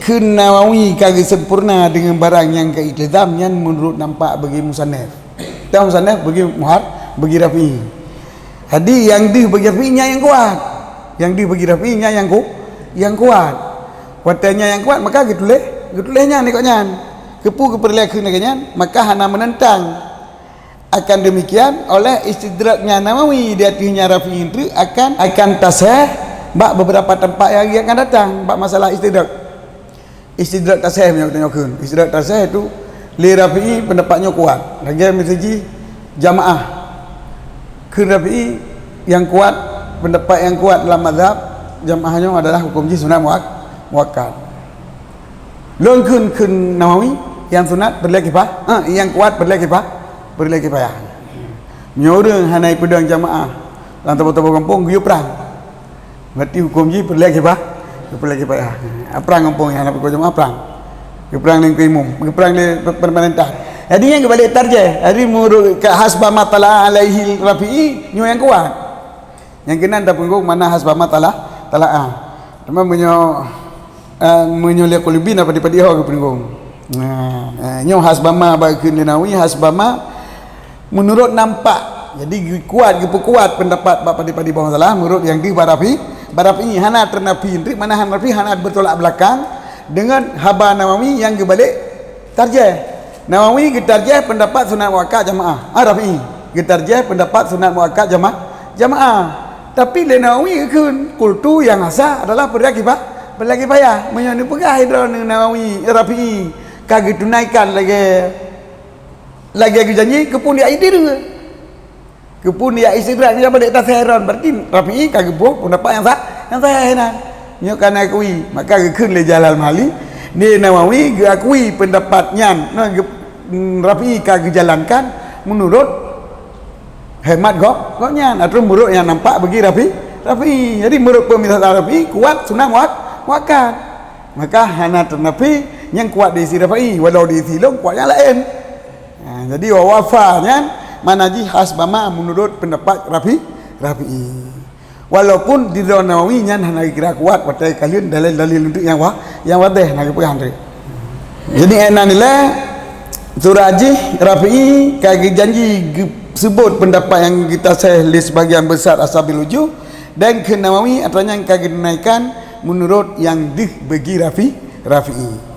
Kun Nawawi kagak sempurna dengan barang yang keitlizam yang menurut nampak bagi musannaf. Tahu musannaf bagi muhar bagi Rafi'i. Jadi yang di bagi Rafi'inya yang kuat. Yang di bagi Rafi'inya yang kuat. Kuatannya yang kuat maka getulehnya nikoknya. Kepu keperlihakan nikoknya maka hana menentang. Akan demikian oleh istidraknya Nawawi di hatinya Rafi'i itu akan tasih bak beberapa tempat yang akan datang bak masalah istidrak tasih yang tanyakan. Istidrak tasih itu li Rafi'i pendapatnya kuat. Lagi mesti jamaah ke Rafi'i yang kuat, pendapat yang kuat dalam mazhab jamaahnya adalah hukum sunat muakkad. Longkun kun Nawawi yang sunat berlagi kifah, yang kuat berlagi kifah. Nyorang hanai pedang jamaah lantar betul kampung guyup perang. Berarti hukum berlagi kifah. Perang kampung yang nak jamaah perang. Perang dengan imam, perang dengan pemerintah. Jadi yang kembali tarjih. Jadi menurut hasba matala alaihi Rafi'i nyo yang kuat. Yang kena dah penggung mana hasba matala talaah. Cuma menyo lihat kulubin apa di padiho ke penggung. Nyo hasba ma bagi Nawawi hasba ma menurut nampak. Jadi kuat pendapat bapa di bawah masalah menurut yang di Rafi'i hana ternafi mana Rafi'i hana bertolak belakang dengan haba Nawawi yang kebalik tarjih. Nawawi getarjah pendapat sunat muakkad jamaah. Rafi'i getarjah pendapat sunat muakkad jamaah. Tapi le Nawawi kun kultu yang asal adalah berlagi kifayah. Menyoni pegah hidron Nawawi Rafi'i kagak tunaikan lagi janji kepun dia ide dia. Kepun dia istidrak dia balik tasairan berarti Rafi'i kagak buah pendapat yang sah hena. Nyo kana akui maka gekun le Jalal Mali ni Nawawi akui pendapatnya Rafi'i kagak jalankan menurut hemat goknya atau menurut yang nampak bagi Rafi'i. Jadi menurut pemisahan Rafi'i kuat sunat muakkad. Maka hana ternafi yang kuat di isi Rafi'i walau di isi long kuat yang lain. Jadi wafanya manaji hasbama menurut pendapat Rafi'i. Walaupun di dalam Nawawi nyan hana kira kuat pada kalian dalil-dalil untuk yang wadih nak pegang tu. Jadi enanillah Surajih Rafi'i kagak janji sebut pendapat yang kita list sebagian besar Ashabil Wujuh dan ke Nawawi atau yang kagak dinaikkan menurut yang bagi Rafi'i.